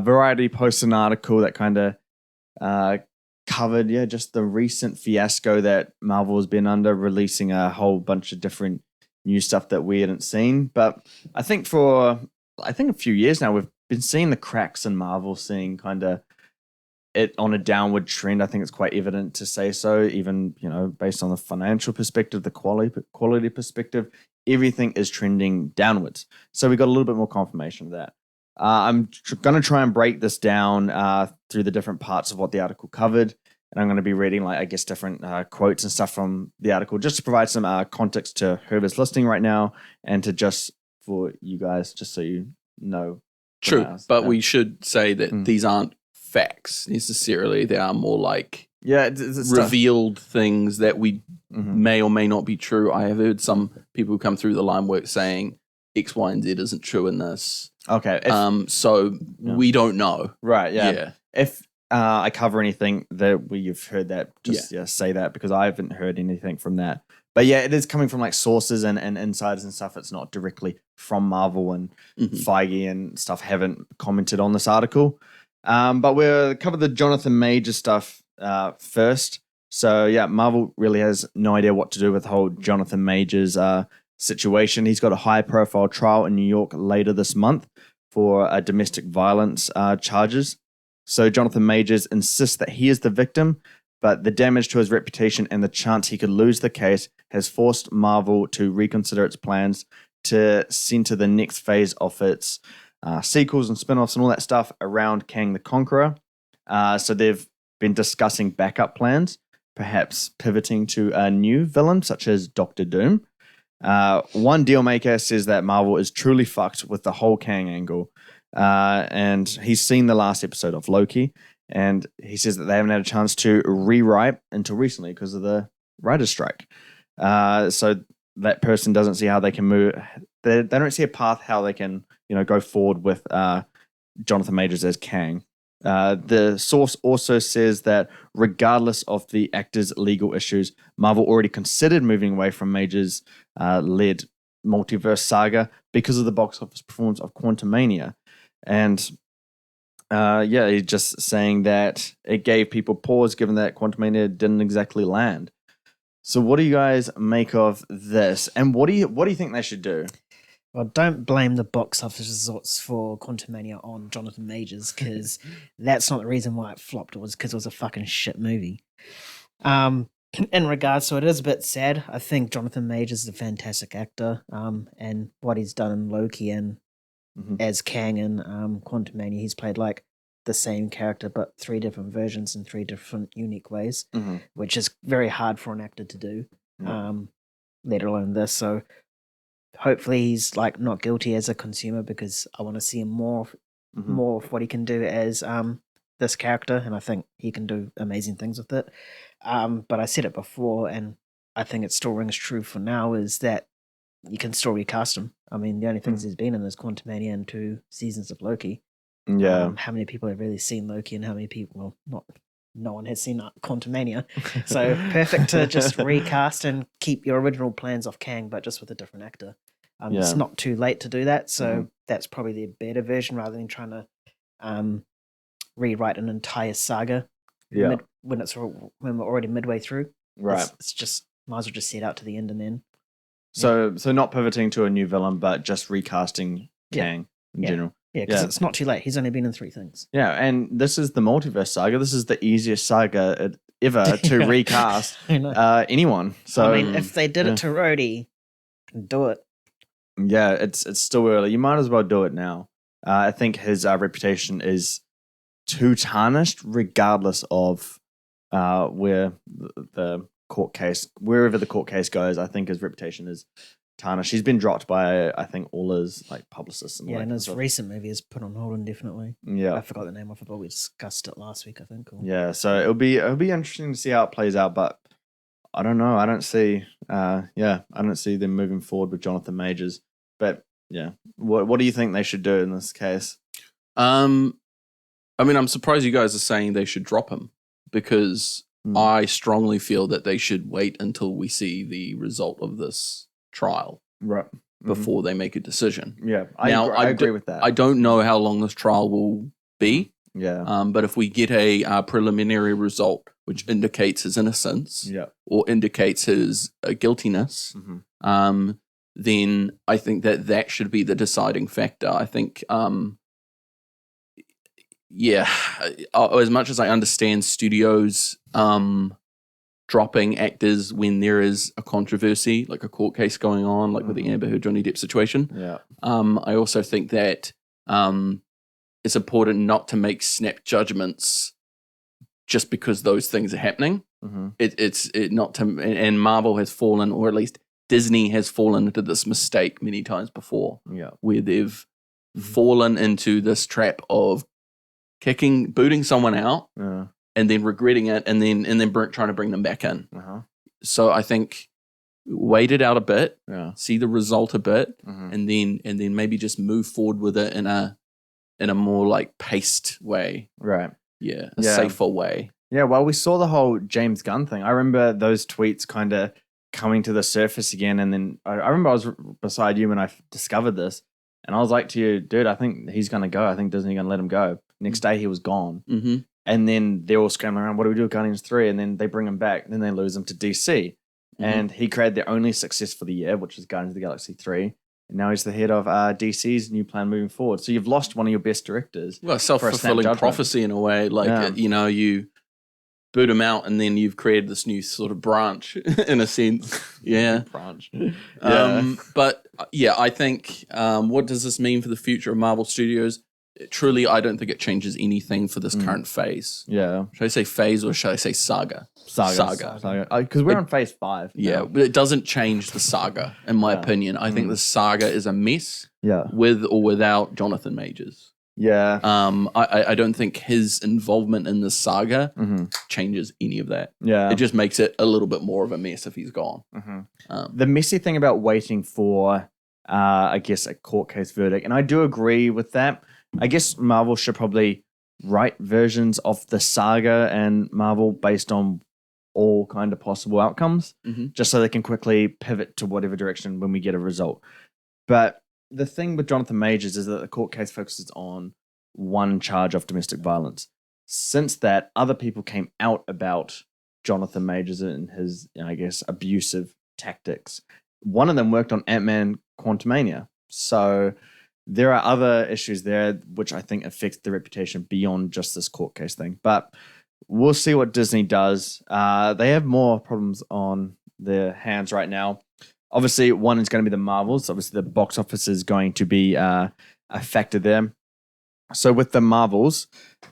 Variety posted an article that kind of covered, just the recent fiasco that Marvel has been under, releasing a whole bunch of different new stuff that we hadn't seen. But I think a few years now, we've been seeing the cracks in Marvel, seeing kind of it on a downward trend. I think it's quite evident to say so, even, based on the financial perspective, the quality perspective, everything is trending downwards. So we got a little bit more confirmation of that. I'm going to try and break this down through the different parts of what the article covered. And I'm going to be reading, different quotes and stuff from the article, just to provide some context to whoever's listening right now, and to just for you guys, just so you know. True, but we should say that these aren't facts necessarily. They are more like it's revealed things that we may or may not be true. I have heard some people who come through the line work saying X, Y, and Z isn't true in this. Okay. We don't know. Right, yeah. If I cover anything that you've heard that, just say that, because I haven't heard anything from that. But it is coming from sources and insiders and stuff. It's not directly from Marvel, and Feige and stuff haven't commented on this article. But we'll cover the Jonathan Majors stuff first. So Marvel really has no idea what to do with the whole Jonathan Majors situation. He's got a high-profile trial in New York later this month for domestic violence charges. So Jonathan Majors insists that he is the victim, but the damage to his reputation and the chance he could lose the case has forced Marvel to reconsider its plans to center the next phase of its sequels and spin-offs and all that stuff around Kang the Conqueror. So they've been discussing backup plans, perhaps pivoting to a new villain such as Doctor Doom. One dealmaker says that Marvel is truly fucked with the whole Kang angle. And he's seen the last episode of Loki, and he says that they haven't had a chance to rewrite until recently because of the writer's strike. So that person doesn't see how they can move. They don't see a path how they can, go forward with Jonathan Majors as Kang. The source also says that regardless of the actor's legal issues, Marvel already considered moving away from Majors' led multiverse saga because of the box office performance of Quantumania. And he's just saying that it gave people pause given that Quantumania didn't exactly land. So what do you guys make of this? And what do you think they should do? Well, don't blame the box office results for Quantumania on Jonathan Majors, because that's not the reason why it flopped. It was because it was a fucking shit movie. In regards to it, is a bit sad. I think Jonathan Majors is a fantastic actor, and what he's done in Loki and as Kang in Quantumania, he's played the same character but 3 different versions in 3 different unique ways, which is very hard for an actor to do, let alone this. So hopefully he's not guilty as a consumer, because I want to see him more of what he can do as this character, and I think he can do amazing things with it. But I said it before, and I think it still rings true for now, is that you can still recast him. I mean, the only things he's been in is Quantumania and 2 seasons of Loki. Yeah. How many people have really seen Loki, and how many people, no one has seen Quantumania. So perfect to just recast and keep your original plans of Kang, but just with a different actor. It's not too late to do that, so that's probably the better version rather than trying to rewrite an entire saga when we're already midway through. Right. It's just, might as well just set out to the end and then. So not pivoting to a new villain, but just recasting Kang in general. Yeah, because it's not too late. He's only been in 3 things. Yeah, and this is the multiverse saga. This is the easiest saga ever to recast anyone. So I mean, if they did it to Rhodey, do it. Yeah, it's still early. You might as well do it now. I think his reputation is too tarnished, regardless of where the court case, wherever the court case goes. I think his reputation is tarnished. He's been dropped by, I think, all his publicists. And his recent movie is put on hold indefinitely. Yeah, I forgot the name of it, but we discussed it last week, I think. Yeah, so it'll be interesting to see how it plays out, but I don't know. I don't see them moving forward with Jonathan Majors. But what do you think they should do in this case? I mean, I'm surprised you guys are saying they should drop him, because I strongly feel that they should wait until we see the result of this trial, right, before they make a decision. Yeah, I agree with that. I don't know how long this trial will be. Yeah. But if we get a preliminary result which indicates his innocence or indicates his guiltiness, then I think that should be the deciding factor. I think, as much as I understand studios dropping actors when there is a controversy, like a court case going on, like with the Amber Heard Johnny Depp situation, I also think that it's important not to make snap judgments just because those things are happening. It's not to, and Marvel has fallen, or at least Disney has fallen into this mistake many times before, where they've fallen into this trap of booting someone out, and then regretting it, and then trying to bring them back in. So I think wait it out a bit, see the result a bit, and then maybe just move forward with it in a more like paced way, right? A safer way. Yeah, well, we saw the whole James Gunn thing. I remember those tweets kind of coming to the surface again, and then I remember I was beside you when I discovered this, and I was like to you, dude, I think he's going to go. I think Disney's going to let him go. Next day, he was gone. And then they're all scrambling around, what do we do with Guardians 3? And then they bring him back, and then they lose him to DC. And he created their only success for the year, which is Guardians of the Galaxy 3. And now he's the head of DC's new plan moving forward. So you've lost one of your best directors. Well, self-fulfilling prophecy in a way. Like, you boot him out, and then you've created this new sort of branch, in a sense. Branch. But, I think, what does this mean for the future of Marvel Studios? Truly, I don't think it changes anything for this current phase. Should I say phase, or should I say saga? Saga. Because we're on phase 5. But it doesn't change the saga, in my opinion. I think the saga is a mess. With or without Jonathan Majors. I don't think his involvement in the saga changes any of that. It just makes it a little bit more of a mess if he's gone. The messy thing about waiting for, I guess, a court case verdict, and I do agree with that. I guess Marvel should probably write versions of the saga and Marvel based on all kind of possible outcomes, just so they can quickly pivot to whatever direction when we get a result. But the thing with Jonathan Majors is that the court case focuses on one charge of domestic violence. Since that, other people came out about Jonathan Majors and his, I guess, abusive tactics. One of them worked on Ant-Man Quantumania. So there are other issues there which I think affects the reputation beyond just this court case thing. But we'll see what Disney does. They have more problems on their hands right now. Obviously, one is going to be the Marvels. Obviously, the box office is going to be a factor there. So with the Marvels,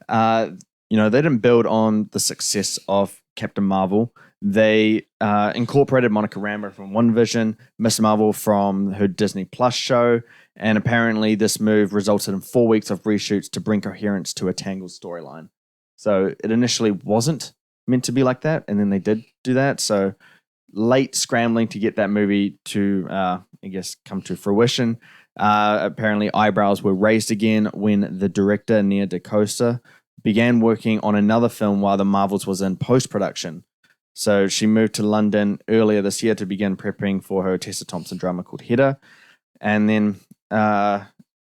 they didn't build on the success of Captain Marvel. They incorporated Monica Rambeau from WandaVision, Miss Marvel from her Disney Plus show, and apparently this move resulted in 4 weeks of reshoots to bring coherence to a tangled storyline. So it initially wasn't meant to be like that, and then they did do that. So late scrambling to get that movie to, come to fruition. Apparently eyebrows were raised again when the director, Nia DaCosta, began working on another film while the Marvels was in post-production. So she moved to London earlier this year to begin prepping for her Tessa Thompson drama called Hedda. And then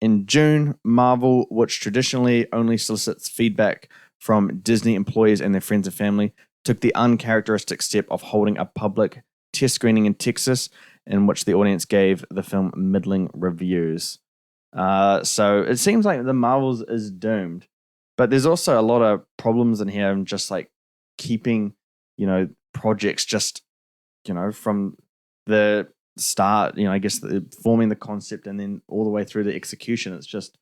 in June, Marvel, which traditionally only solicits feedback from Disney employees and their friends and family, took the uncharacteristic step of holding a public test screening in Texas in which the audience gave the film middling reviews. So it seems like the Marvels is doomed. But there's also a lot of problems in here and just like keeping, projects just, from the start, forming the concept and then all the way through the execution. It's just,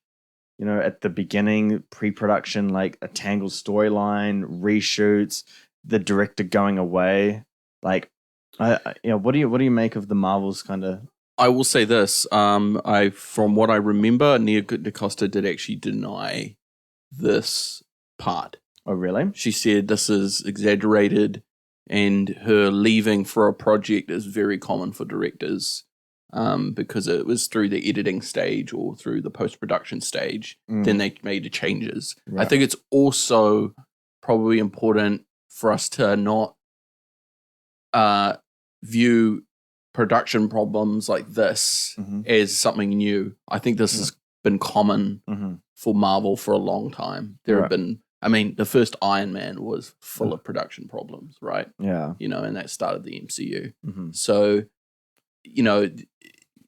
at the beginning, pre-production, like a tangled storyline, reshoots, the director going away. Like, what do you make of the Marvels kind of? I will say this. From what I remember, Nia DaCosta did actually deny this part. Oh, really? She said this is exaggerated, and her leaving for a project is very common for directors because it was through the editing stage or through the post-production stage. Then they made the changes. Right. I think it's also probably important for us to not view production problems like this as something new. I think this is been common Mm-hmm. for Marvel for a long time. There have been, I mean, the first Iron Man was full of production problems, right? Yeah. You know, and that started the MCU. Mm-hmm. So, you know,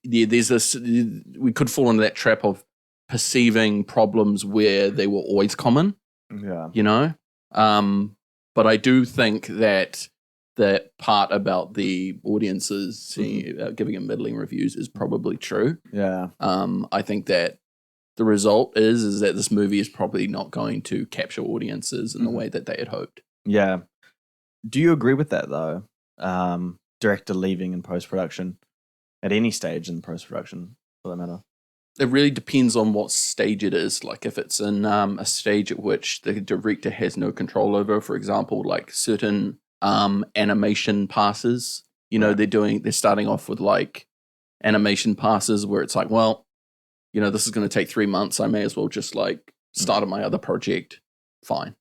there's this, we could fall into that trap of perceiving problems where they were always common. Yeah. You know? But I do think that part about the audiences giving it middling reviews is probably true. Yeah. I think that the result is that this movie is probably not going to capture audiences in the way that they had hoped. Yeah. Do you agree with that though? Director leaving in post-production at any stage in post-production for that matter? It really depends on what stage it is. Like if it's in a stage at which the director has no control over, for example, like certain animation passes, you know, they're starting off with like animation passes where it's like, well, you know, this is going to take 3 months. I may as well just like start on my other project. Fine.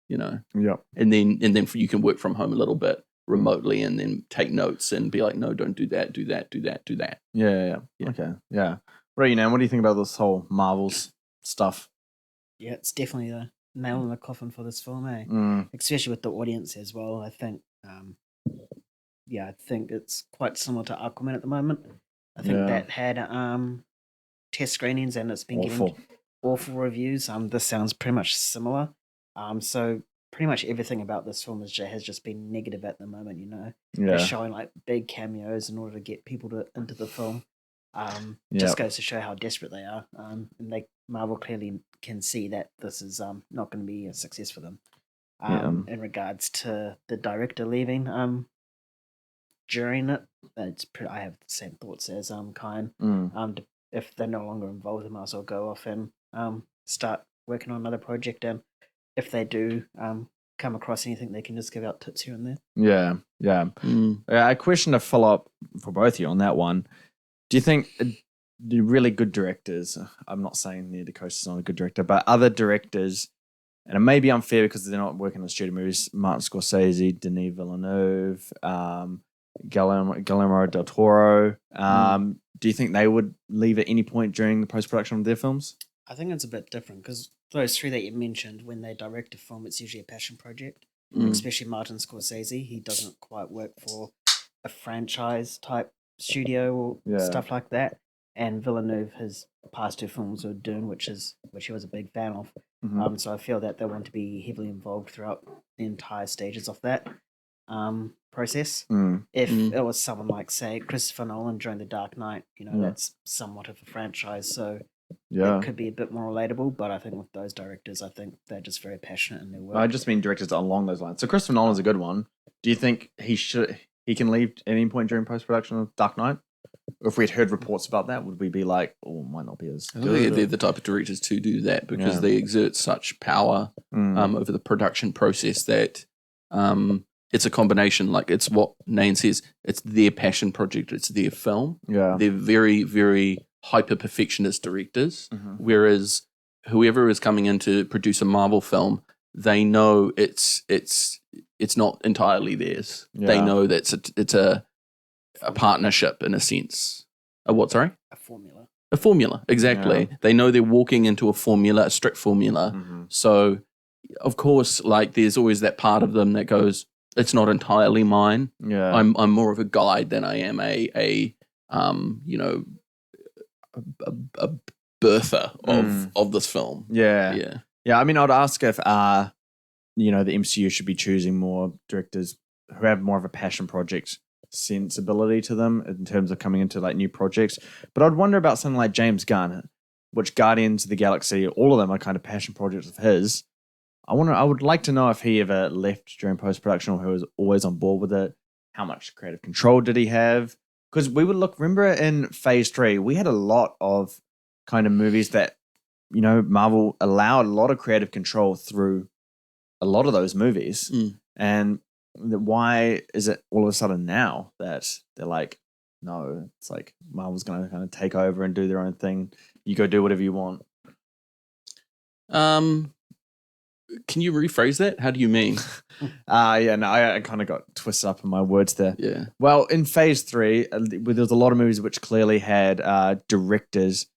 You know? Yeah. And then you can work from home a little bit remotely and then take notes and be like, no, don't do that, do that, do that, do that. Yeah. Okay. Yeah. Right, Nan, what do you think about this whole Marvel's stuff? Yeah, it's definitely the nail in the coffin for this film, eh? Especially with the audience as well. I think, I think it's quite similar to Aquaman at the moment. I think that had test screenings and it's been getting awful reviews. This sounds pretty much similar. So pretty much everything about this film has just been negative at the moment. You know, they're showing like big cameos in order to get people into the film. Just goes to show how desperate they are, and Marvel clearly can see that this is not going to be a success for them. In regards to the director leaving, during it, I have the same thoughts as Khyan. If they're no longer involved, they might as well go off and start working on another project. And if they do come across anything, they can just give out tips here and there. Yeah. A question to follow up for both of you on that one. Do you think the really good directors, I'm not saying Neil DeCosta is not a good director, but other directors, and it may be unfair because they're not working on studio movies, Martin Scorsese, Denis Villeneuve, Guillermo del Toro, do you think they would leave at any point during the post-production of their films? I think it's a bit different because those three that you mentioned, when they direct a film, it's usually a passion project, especially Martin Scorsese. He doesn't quite work for a franchise type studio or stuff like that. And Villeneuve, his past 2 films were Dune, which he was a big fan of. So I feel that they want to be heavily involved throughout the entire stages of that process. If it was someone like, say, Christopher Nolan during The Dark Knight, you know, that's somewhat of a franchise, so it could be a bit more relatable. But I think with those directors, I think they're just very passionate in their work. I just mean directors along those lines. So Christopher Nolan's a good one. Do you think he can leave at any point during post-production of Dark Knight? Or if we'd heard reports about that, would we be like, oh, it might not be as good? They're the type of directors to do that because they exert such power over the production process that it's a combination. Like it's what Nayan says, it's their passion project, it's their film. Yeah. They're very, very hyper-perfectionist directors, whereas whoever is coming in to produce a Marvel film, they know it's not entirely theirs. Yeah. They know that it's a partnership in a sense. A what, sorry? A formula. A formula, exactly. Yeah. They know they're walking into a formula, a strict formula. So, of course, like there's always that part of them that goes, it's not entirely mine. Yeah. I'm more of a guide than I am a birther of this film. Yeah. I mean, I'd ask if the MCU should be choosing more directors who have more of a passion project sensibility to them in terms of coming into like new projects. But I'd wonder about something like James Gunn, which Guardians of the Galaxy, all of them are kind of passion projects of his. I would like to know if he ever left during post-production or who was always on board with it. How much creative control did he have? Because we would remember in Phase 3, we had a lot of kind of movies that, Marvel allowed a lot of creative control through a lot of those movies. And why is it all of a sudden now that they're like, no, it's like Marvel's going to kind of take over and do their own thing. You go do whatever you want. Can you rephrase that? How do you mean? I kind of got twisted up in my words there. Yeah. Well, in Phase 3, there was a lot of movies which clearly had directors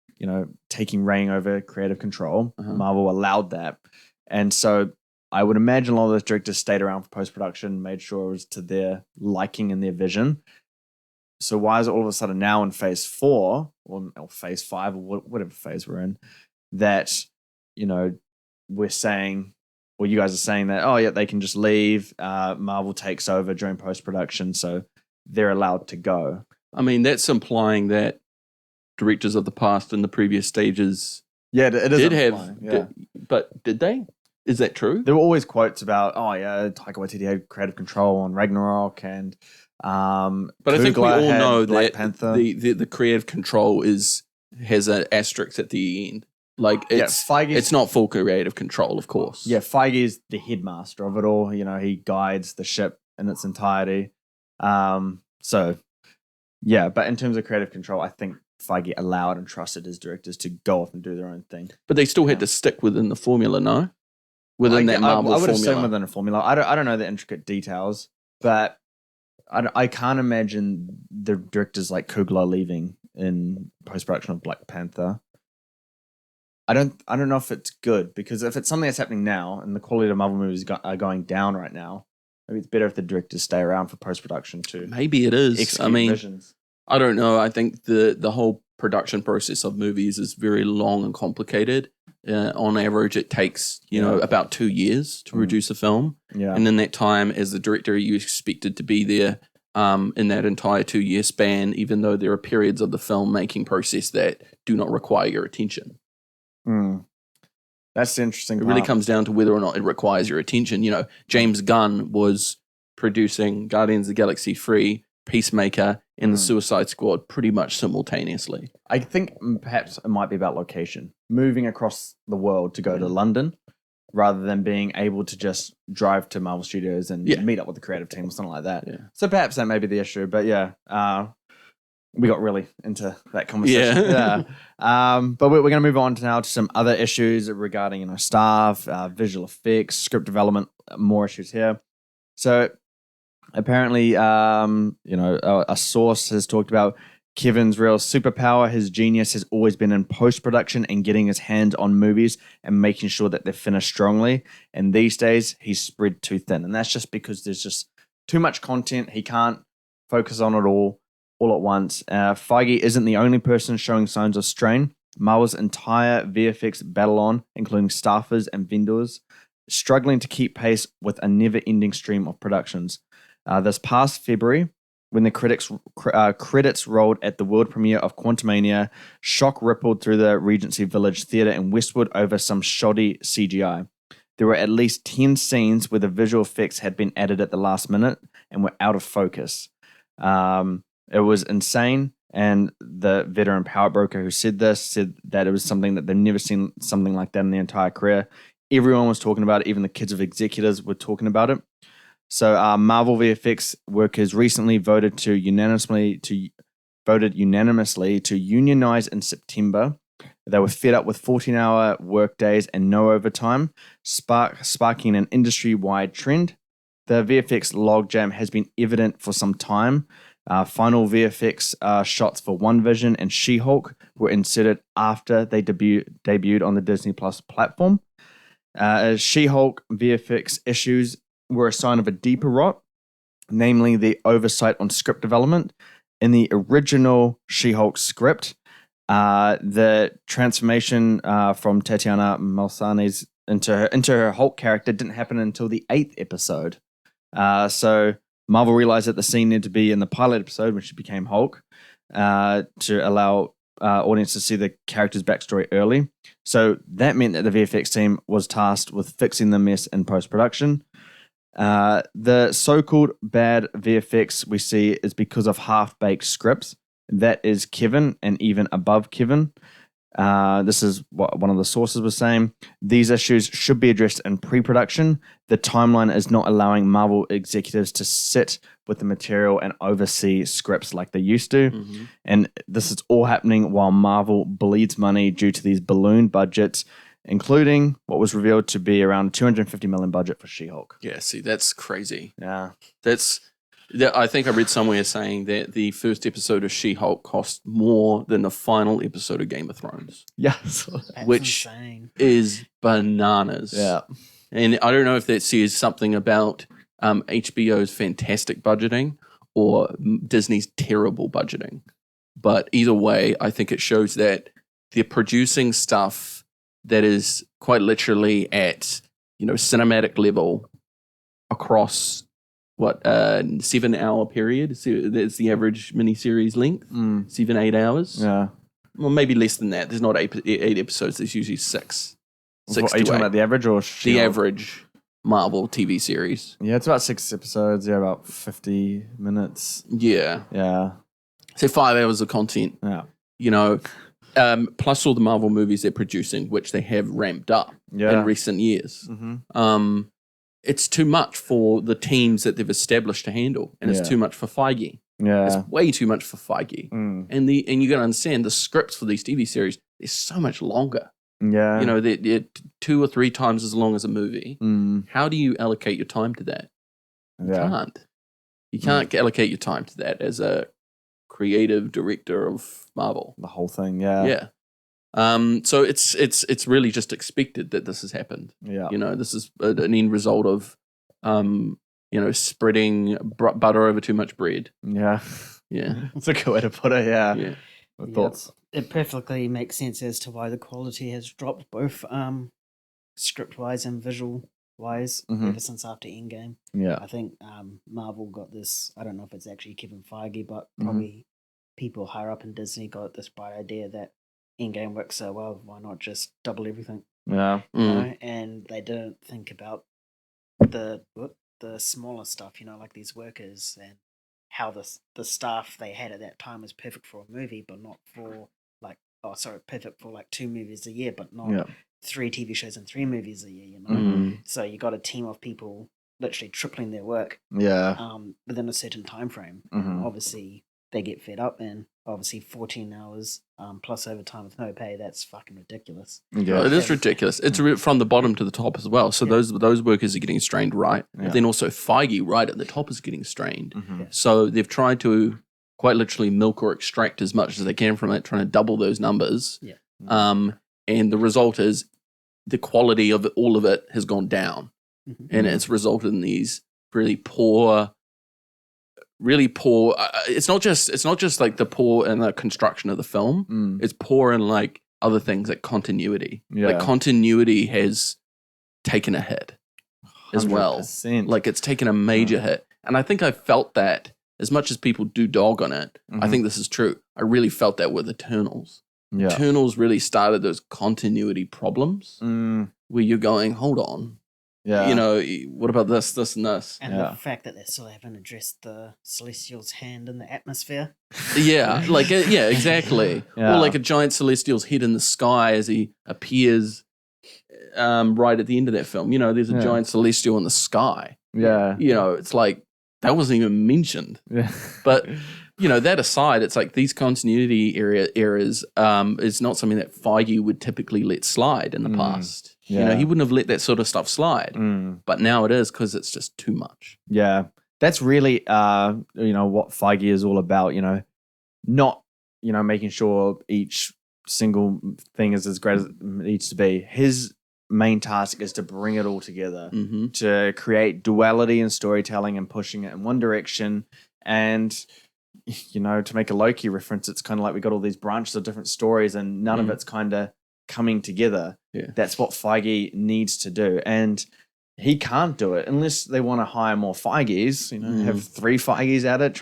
taking reign over creative control. Marvel allowed that. And so I would imagine a lot of those directors stayed around for post-production, made sure it was to their liking and their vision. So why is it all of a sudden now in phase 4 or phase 5 or whatever phase we're in that, we're saying, or you guys are saying that, oh yeah, they can just leave. Marvel takes over during post-production, so they're allowed to go. I mean, that's implying that directors of the past in the previous stages it is but did they? Is that true? There were always quotes about, oh yeah, Taika Waititi had creative control on Ragnarok and but I think we all know Black that Panther. The creative control has an asterisk at the end. Like it's not full creative control, of course. Yeah, Feige is the headmaster of it all. He guides the ship in its entirety. So yeah, but in terms of creative control, I think Feige allowed and trusted his directors to go off and do their own thing. But they still had to stick within the formula, no? Within that Marvel formula. I would assume within a formula. I don't know the intricate details, but I can't imagine the directors like Coogler leaving in post-production of Black Panther. I don't know if it's good, because if it's something that's happening now and the quality of Marvel movies are going down right now, maybe it's better if the directors stay around for post-production too. Maybe it is. Execute visions. I don't know. I think the whole production process of movies is very long and complicated. On average, it takes about 2 years to produce a film. Yeah. And in that time, as the director, you're expected to be there in that entire 2-year span, even though there are periods of the filmmaking process that do not require your attention. That's the interesting part. It really comes down to whether or not it requires your attention. James Gunn was producing Guardians of the Galaxy 3, Peacemaker, and the Suicide Squad pretty much simultaneously. I think perhaps it might be about location. Moving across the world to go to London rather than being able to just drive to Marvel Studios and meet up with the creative team or something like that. Yeah. So perhaps that may be the issue. But we got really into that conversation. But we're going to move on to some other issues regarding staff, visual effects, script development, more issues here. So apparently, a source has talked about Kevin's real superpower. His genius has always been in post-production and getting his hands on movies and making sure that they're finished strongly. And these days, he's spread too thin. And that's just because there's just too much content. He can't focus on it all at once. Feige isn't the only person showing signs of strain. Marvel's entire VFX battle including staffers and vendors, struggling to keep pace with a never-ending stream of productions. This past February, when the credits rolled at the world premiere of Quantumania, shock rippled through the Regency Village Theatre in Westwood over some shoddy CGI. There were at least 10 scenes where the visual effects had been added at the last minute and were out of focus. It was insane, and the veteran power broker who said this said that it was something that they've never seen something like that in their entire career. Everyone was talking about it, even the kids of executives were talking about it. So Marvel VFX workers recently voted unanimously to unionize in September. They were fed up with 14-hour workdays and no overtime, sparking an industry-wide trend. The VFX logjam has been evident for some time. Final VFX shots for WandaVision and She-Hulk were inserted after they debuted on the Disney Plus platform. She-Hulk VFX issues were a sign of a deeper rot, namely the oversight on script development. In the original She-Hulk script, the transformation from Tatiana Maslany's into her Hulk character didn't happen until the 8th episode. So Marvel realized that the scene needed to be in the pilot episode when she became Hulk to allow audience to see the character's backstory early. So that meant that the VFX team was tasked with fixing the mess in post-production. The so-called bad VFX we see is because of half-baked scripts. That is Kevin and even above Kevin. This is what one of the sources was saying. These issues should be addressed in pre-production. The timeline is not allowing Marvel executives to sit with the material and oversee scripts like they used to. Mm-hmm. And this is all happening while Marvel bleeds money due to these balloon budgets, including what was revealed to be around $250 million budget for She-Hulk. Yeah, see, that's crazy. Yeah. That's I think I read somewhere saying that the first episode of She-Hulk cost more than the final episode of Game of Thrones. Yes. Which insane. is bananas. Yeah. And I don't know if that says something about HBO's fantastic budgeting or Disney's terrible budgeting. But either way, I think it shows that they're producing stuff that is quite literally at, cinematic level across 7-hour period. So that's the average miniseries length, 7-8 hours. Yeah. Well, maybe less than that. There's not eight episodes. There's usually six. Are you talking about the average or the average Marvel TV series? Yeah, it's about 6 episodes. Yeah, about 50 minutes. Yeah. Yeah. So 5 hours of content. Yeah. Plus all the Marvel movies they're producing, which they have ramped up in recent years. Mm-hmm. It's too much for the teams that they've established to handle, and it's too much for Feige. Yeah. It's way too much for Feige. And you got to understand the scripts for these TV series, they're so much longer. Yeah. They're 2 or 3 times as long as a movie. How do you allocate your time to that? You can't. You can't allocate your time to that as a creative director of Marvel. The whole thing, yeah. Yeah. So it's really just expected that this has happened. Yeah. This is an end result of spreading butter over too much bread. Yeah. Yeah. That's a good way to put it, yeah. Yeah. Thoughts? It perfectly makes sense as to why the quality has dropped, both script-wise and visual-wise, ever since after Endgame. Yeah. I think Marvel got this, I don't know if it's actually Kevin Feige, but probably people higher up in Disney got this bright idea that Endgame works so well, why not just double everything? Yeah. And they didn't think about the smaller stuff, like these workers and how the staff they had at that time was perfect for a movie, but not for perfect for 2 movies a year, but not 3 TV shows and 3 movies a year, So you got a team of people literally tripling their work within a certain time frame. Obviously they get fed up, and obviously 14 hours plus overtime with no pay, that's fucking ridiculous. Yeah, it is ridiculous. It's from the bottom to the top as well. So those workers are getting strained, right? And then also Feige right at the top is getting strained. So they've tried to quite literally milk or extract as much as they can from it, trying to double those numbers. And the result is the quality of all of it has gone down. And it's resulted in these really poor it's not just like the poor in the construction of the film. It's poor in like other things like continuity. Like continuity has taken a hit as well. Like it's taken a major hit. And I think I felt that as much as people do dog on it, I think this is true. I really felt that with Eternals. Eternals really started those continuity problems where you're going, hold on. Yeah. What about this, and this? And the fact that they still haven't addressed the Celestial's hand in the atmosphere. Yeah, exactly. Or like a giant Celestial's head in the sky as he appears right at the end of that film. There's a giant Celestial in the sky. Yeah. It's like, that wasn't even mentioned. Yeah. But, that aside, it's like these continuity errors is not something that Feige would typically let slide in the past. Yeah. He wouldn't have let that sort of stuff slide. But now it is because it's just too much. Yeah. That's really, what Feige is all about, not, making sure each single thing is as great as it needs to be. His main task is to bring it all together, to create duality in storytelling and pushing it in one direction. And, to make a Loki reference, it's kind of like we got all these branches of different stories and none of it's kind of coming together. Yeah. That's what Feige needs to do. And he can't do it unless they want to hire more Feiges, have 3 Feiges at it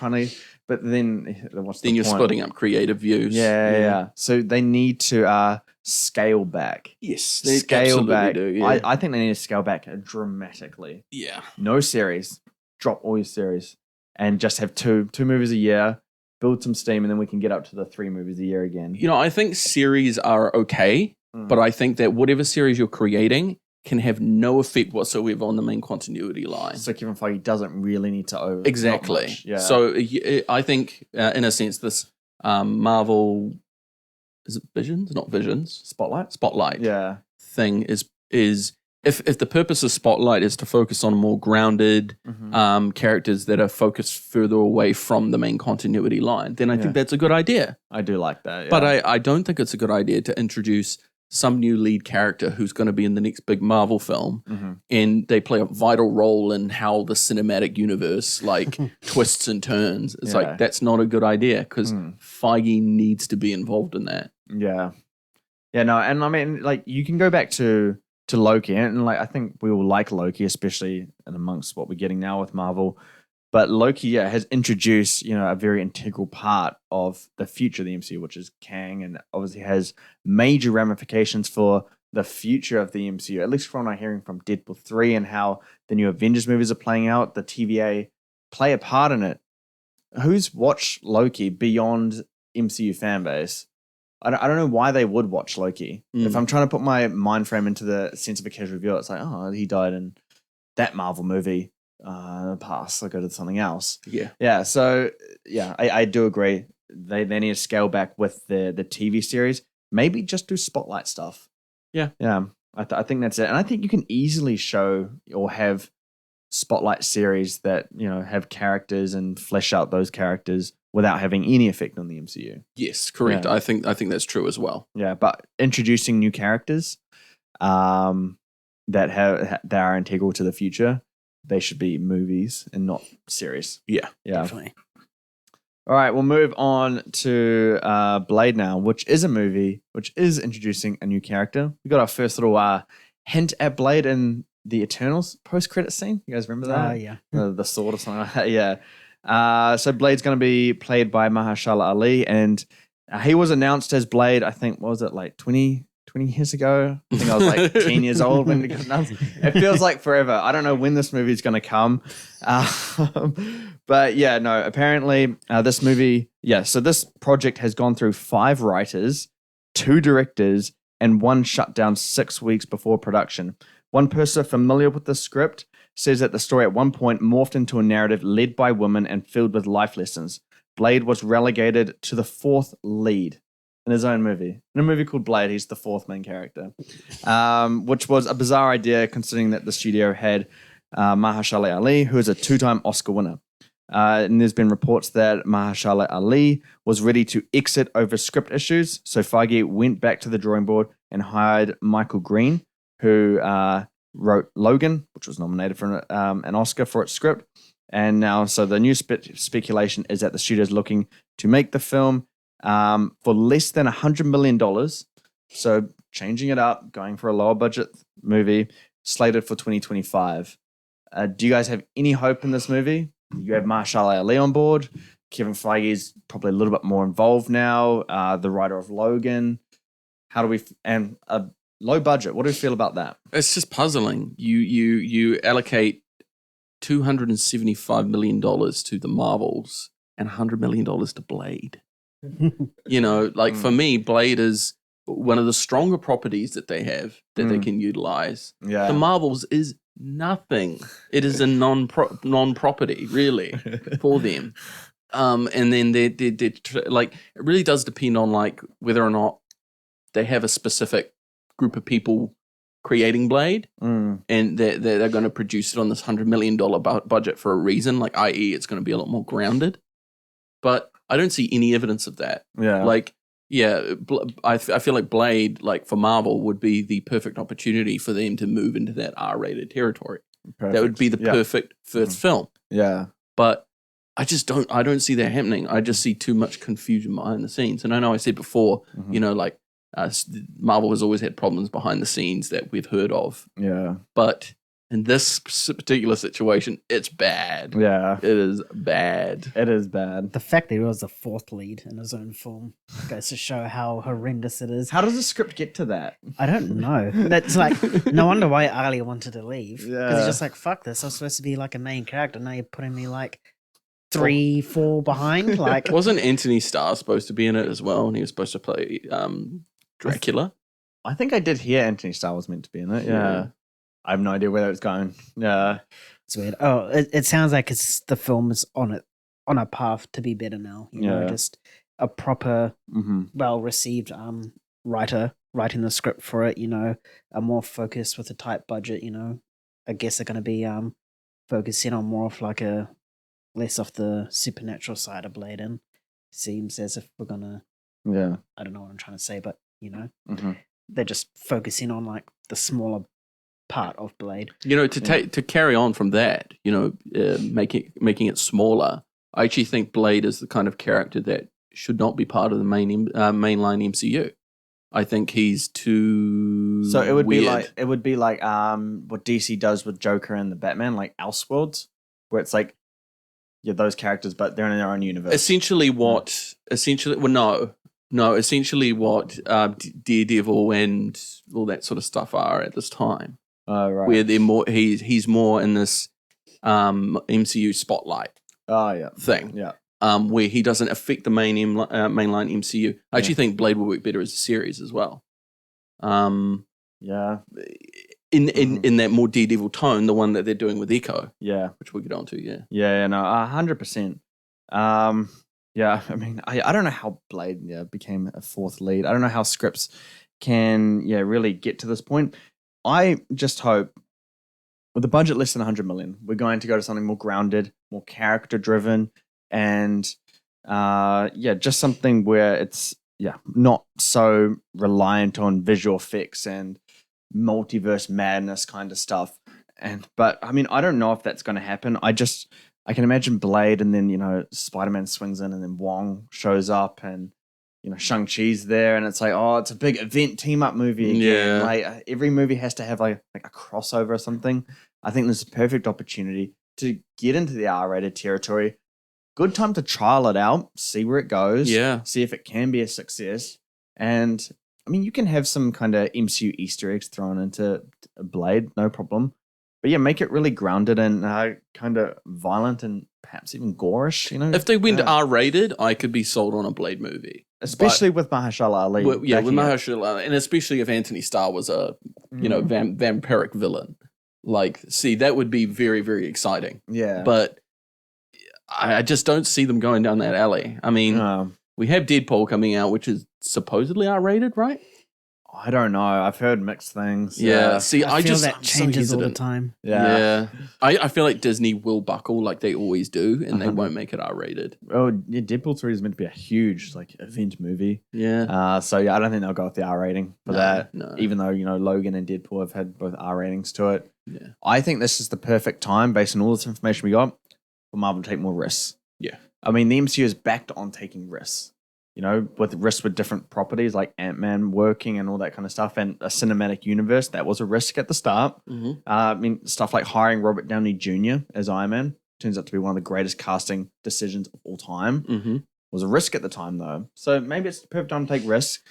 but then what's the Then you're point? splitting up creative views. Yeah. So they need to scale back. Yes, they scale back. do. Yeah. I think they need to scale back dramatically. Yeah. No series. Drop all your series and just have two movies a year. Build some steam, and then we can get up to the 3 movies a year again. I think series are okay, but I think that whatever series you're creating can have no effect whatsoever on the main continuity line. So Kevin Feige doesn't really need to over. Exactly. Yeah. So I think, in a sense, this Marvel, is it Visions? Not Visions. Spotlight. Spotlight. Yeah. Thing is if the purpose of Spotlight is to focus on more grounded characters that are focused further away from the main continuity line, then I think that's a good idea. I do like that. Yeah. But I don't think it's a good idea to introduce some new lead character who's going to be in the next big Marvel film, and they play a vital role in how the cinematic universe like twists and turns. It's like, that's not a good idea, because Feige needs to be involved in that. Yeah. Yeah, no, and I mean, like, you can go back to Loki, and like, I think we all like Loki, especially in amongst what we're getting now with Marvel. But Loki, has introduced, a very integral part of the future of the MCU, which is Kang, and obviously has major ramifications for the future of the MCU, at least from what I'm hearing from Deadpool 3 and how the new Avengers movies are playing out. The TVA play a part in it. Who's watched Loki beyond MCU fan base? I don't know why they would watch Loki. If I'm trying to put my mind frame into the sense of a casual viewer, it's like, oh, he died in that Marvel movie. Pass. I'll go to something else. Yeah. So I do agree. They need to scale back with the TV series. Maybe just do Spotlight stuff. Yeah. I think that's it. And I think you can easily show or have Spotlight series that have characters and flesh out those characters without having any effect on the MCU. Yes, correct. Yeah. I think that's true as well. Yeah, but introducing new characters that are integral to the future. They should be movies and not series. Yeah. Definitely. All right, we'll move on to Blade now, which is a movie, which is introducing a new character. We got our first little hint at Blade in the Eternals post-credit scene. You guys remember that? Yeah. The sword or something like that, yeah. So Blade's going to be played by Mahershala Ali, and he was announced as Blade, I think, what was it, like 20 years ago? I think I was like 10 years old when it got announced. It feels like forever. I don't know when this movie is going to come. But yeah, no, apparently this movie, so this project has gone through 5 writers, 2 directors, and 1 shut down 6 weeks before production. One person familiar with the script says that the story at one point morphed into a narrative led by women and filled with life lessons. Blade was relegated to the 4th lead in his own movie. In a movie called Blade, he's the 4th main character, which was a bizarre idea considering that the studio had Mahershala Ali, who is a 2-time Oscar winner. And there's been reports that Mahershala Ali was ready to exit over script issues, so Feige went back to the drawing board and hired Michael Green, who wrote Logan, which was nominated for an Oscar for its script. And now, so the new speculation is that the studio is looking to make the film for less than $100 million. So changing it up, going for a lower budget movie, slated for 2025. Do you guys have any hope in this movie? You have Mahershala Ali on board. Kevin Feige is probably a little bit more involved now. The writer of Logan. How do we and a low budget? What do we feel about that? It's just puzzling. You allocate $275 million to the Marvels and $100 million to Blade. For me, Blade is one of the stronger properties that they have that they can utilize. Yeah. The Marvels is nothing. It is a non-property, really, for them. And then they like, it really does depend on like whether or not they have a specific group of people creating Blade, and they're going to produce it on this $100 million budget for a reason, like i.e. it's going to be a lot more grounded. But I don't see any evidence of that. Yeah. Like, I feel like Blade, like for Marvel, would be the perfect opportunity for them to move into that R-rated territory. Perfect. That would be the perfect first film. Yeah. But I don't see that happening. I just see too much confusion behind the scenes. And I know I said before, Marvel has always had problems behind the scenes that we've heard of. Yeah. But in this particular situation, it's bad. Yeah. It is bad. It is bad. The fact that he was the 4th lead in his own film goes to show how horrendous it is. How does the script get to that? I don't know. That's like, no wonder why Ali wanted to leave. Because he's just like, fuck this. I was supposed to be like a main character. Now you're putting me like 3, 4 behind. Like, wasn't Anthony Starr supposed to be in it as well? And he was supposed to play Dracula. I think I did hear Anthony Starr was meant to be in it. Yeah. I have no idea where it's going. Yeah. It's weird. Oh, it sounds like the film is on a path to be better now. You know, just a proper, well-received writer writing the script for it, are more focused with a tight budget, I guess they're going to be focusing on more of like a less of the supernatural side of Blade, and seems as if we're gonna I don't know what I'm trying to say, but they're just focusing on like the smaller part of Blade. To carry on from that, making it smaller. I actually think Blade is the kind of character that should not be part of the mainline MCU. I think he's too. So it would weird. be like what DC does with Joker and the Batman, like Elseworlds, where it's like those characters, but they're in their own universe. Essentially what Daredevil and all that sort of stuff are at this time. Oh, right. Where they're more, he's more in this MCU spotlight. Oh, yeah. Thing. Yeah. Where he doesn't affect the mainline MCU. I actually think Blade will work better as a series as well. Yeah. In that more Daredevil tone, the one that they're doing with Echo. Yeah. Which we'll get onto, yeah. Yeah, no, 100%. Yeah, I mean, I don't know how Blade became a fourth lead. I don't know how scripts can really get to this point. I just hope with a budget less than 100 million, we're going to go to something more grounded, more character driven, and just something where it's not so reliant on visual effects and multiverse madness kind of stuff. But I mean, I don't know if that's going to happen. I can imagine Blade, and then Spider-Man swings in, and then Wong shows up, and Shang-Chi's there, and it's like, oh, it's a big event team-up movie again. Yeah. Like every movie has to have like a crossover or something. I think there's a perfect opportunity to get into the R-rated territory. Good time to trial it out, see where it goes, see if it can be a success. And I mean, you can have some kind of MCU Easter eggs thrown into Blade, no problem. But yeah, make it really grounded and kind of violent and perhaps even gorish. If they went R-rated, I could be sold on a Blade movie, especially with Mahershala Ali. With Mahershala Ali, and especially if Anthony Starr was a vampiric villain. Like, see, that would be very, very exciting. Yeah, but I just don't see them going down that alley. I mean, we have Deadpool coming out, which is supposedly R-rated, right? I don't know. I've heard mixed things. Yeah. See, I feel that changes all the time. Yeah. I feel like Disney will buckle like they always do, and they won't make it R-rated. Oh, yeah, Deadpool 3 is meant to be a huge event movie. Yeah. So I don't think they'll go with the R rating for that. No. Even though Logan and Deadpool have had both R ratings to it. Yeah. I think this is the perfect time, based on all this information we got, for Marvel to take more risks. Yeah. I mean, the MCU is backed on taking risks. With risks with different properties like Ant-Man working and all that kind of stuff, and a cinematic universe, that was a risk at the start. Mm-hmm. I mean, stuff like hiring Robert Downey Jr. as Iron Man turns out to be one of the greatest casting decisions of all time. Mm-hmm. Was a risk at the time, though. So maybe it's the perfect time to take risks.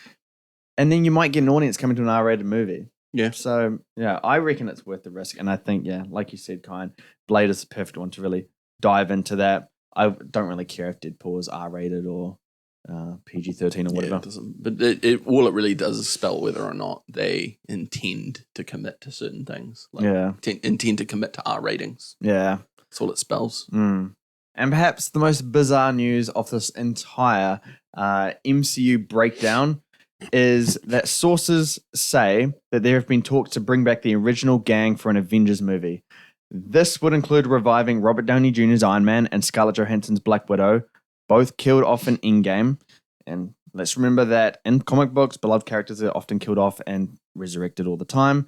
And then you might get an audience coming to an R-rated movie. Yeah. So, I reckon it's worth the risk. And I think, like you said, Khyan, Blade is the perfect one to really dive into that. I don't really care if Deadpool is R-rated or PG-13 or whatever. It doesn't, but all it really does is spell whether or not they intend to commit to certain things. Intend to commit to R ratings. Yeah. That's all it spells. And perhaps the most bizarre news of this entire MCU breakdown is that sources say that there have been talks to bring back the original gang for an Avengers movie. This would include reviving Robert Downey Jr.'s Iron Man and Scarlett Johansson's Black Widow, both killed off in Endgame. And let's remember that in comic books, beloved characters are often killed off and resurrected all the time.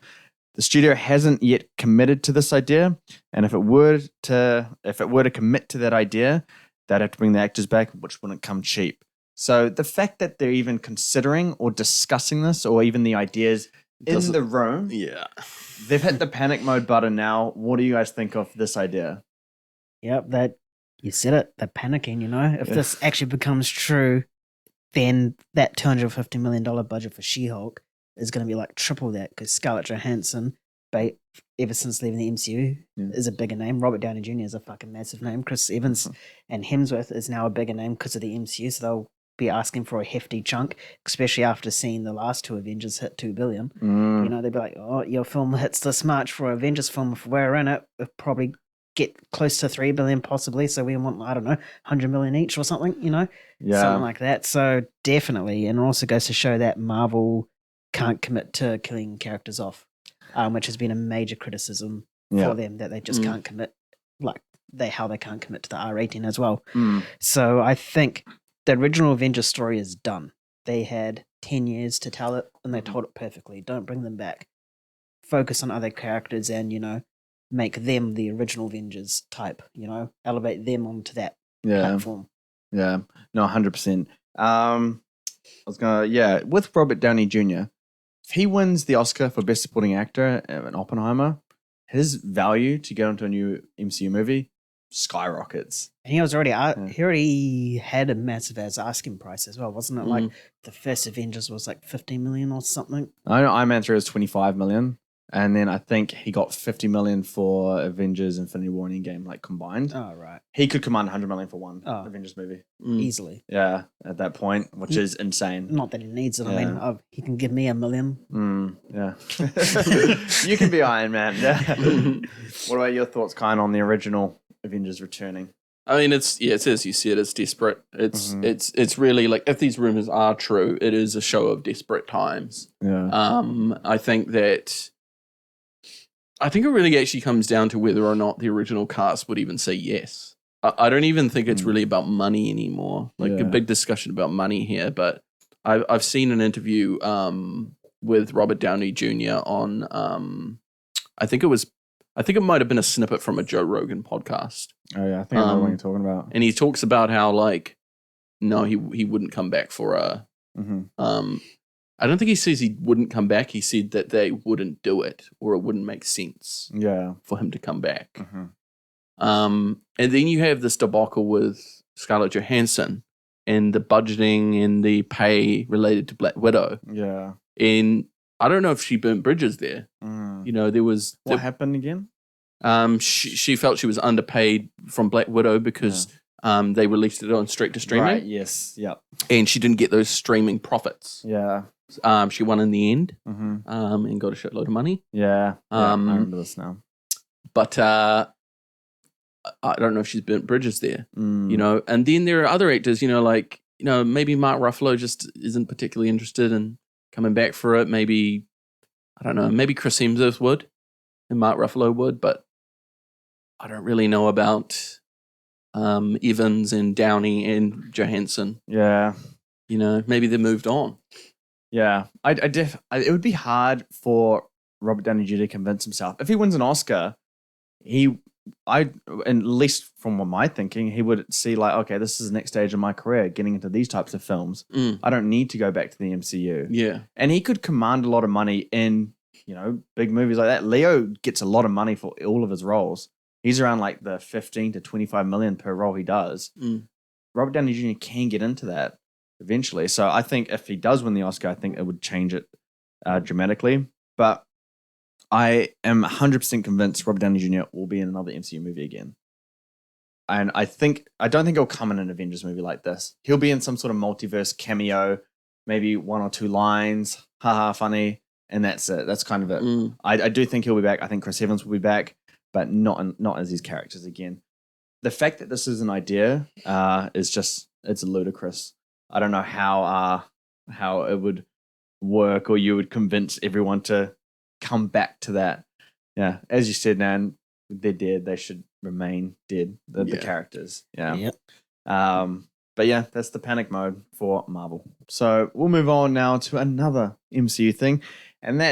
The studio hasn't yet committed to this idea, and if it were to commit to that idea, they'd have to bring the actors back, which wouldn't come cheap. So the fact that they're even considering or discussing this, or even the ideas in the room, they've hit the panic mode button now. What do you guys think of this idea? Yep, you said it. They're panicking. If this actually becomes true, then that $250 million budget for She-Hulk is going to be like triple that, because Scarlett Johansson, ever since leaving the MCU, is a bigger name. Robert Downey Jr. is a fucking massive name. Chris Evans and Hemsworth is now a bigger name because of the MCU, so they'll be asking for a hefty chunk, especially after seeing the last two Avengers hit $2 billion. They'd be like, oh, your film hits this much for an Avengers film. If we're in it, we'll probably get close to $3 billion possibly, so we want, I don't know, 100 million each or something, something like that. So definitely, and it also goes to show that Marvel can't commit to killing characters off, which has been a major criticism for them, that they just can't commit, like how they can't commit to the R18 as well. So I think the original Avengers story is done. They had 10 years to tell it, and they told it perfectly. Don't bring them back. Focus on other characters and, make them the original Avengers type, elevate them onto that platform. Yeah, no, 100%. With Robert Downey Jr., if he wins the Oscar for Best Supporting Actor in Oppenheimer, his value to get into a new MCU movie skyrockets. And he already had a massive ass asking price as well, wasn't it? Like the first Avengers was like 15 million or something. I know Iron Man 3 was 25 million. And then I think he got 50 million for Avengers Infinity War and Endgame, like combined. Oh, right. He could command 100 million for one Avengers movie. Easily. Yeah, at that point, which is insane. Not that he needs it. I mean, he can give me $1 million. Yeah. You can be Iron Man. Yeah. What about your thoughts, Khyan, on the original Avengers returning? I mean, it's as you said, it's desperate. It's really like, if these rumors are true, it is a show of desperate times. Yeah. I think it really actually comes down to whether or not the original cast would even say yes. I don't even think it's really about money anymore. Like a big discussion about money here, but I've seen an interview with Robert Downey Jr. on I think it might have been a snippet from a Joe Rogan podcast. Oh yeah, I think I know what you're talking about. And he talks about how no, he wouldn't come back for a I don't think he says he wouldn't come back. He said that they wouldn't do it, or it wouldn't make sense for him to come back. And then you have this debacle with Scarlett Johansson and the budgeting and the pay related to Black Widow. Yeah. And I don't know if she burnt bridges there. There was... What happened again? She felt she was underpaid from Black Widow because they released it on straight to streaming. Right, yes, yep. And she didn't get those streaming profits. Yeah. She won in the end and got a shitload of money. Yeah, I remember this now. But I don't know if she's burnt bridges there, And then there are other actors, maybe Mark Ruffalo just isn't particularly interested in coming back for it. Maybe, I don't know, maybe Chris Hemsworth would and Mark Ruffalo would, but I don't really know about Evans and Downey and Johansson. Yeah. Maybe they moved on. Yeah, it would be hard for Robert Downey Jr. to convince himself. If he wins an Oscar, at least from what my thinking, he would see like, okay, this is the next stage of my career, getting into these types of films. I don't need to go back to the MCU. Yeah. And he could command a lot of money in, big movies like that. Leo gets a lot of money for all of his roles. He's around like the 15 to 25 million per role he does. Robert Downey Jr. can get into that eventually. So I think if he does win the Oscar, I think it would change it dramatically. But I am 100% convinced Robert Downey Jr. will be in another MCU movie again. And I don't think he'll come in an Avengers movie like this. He'll be in some sort of multiverse cameo, maybe one or two lines, haha, funny, and that's it. That's kind of it. I do think he'll be back. I think Chris Evans will be back, but not as these characters again. The fact that this is an idea it's ludicrous. I don't know how it would work, or you would convince everyone to come back to that. Yeah, as you said, Nan, they're dead. They should remain dead. The characters. Yeah. Yep. But yeah, that's the panic mode for Marvel. So we'll move on now to another MCU thing, and that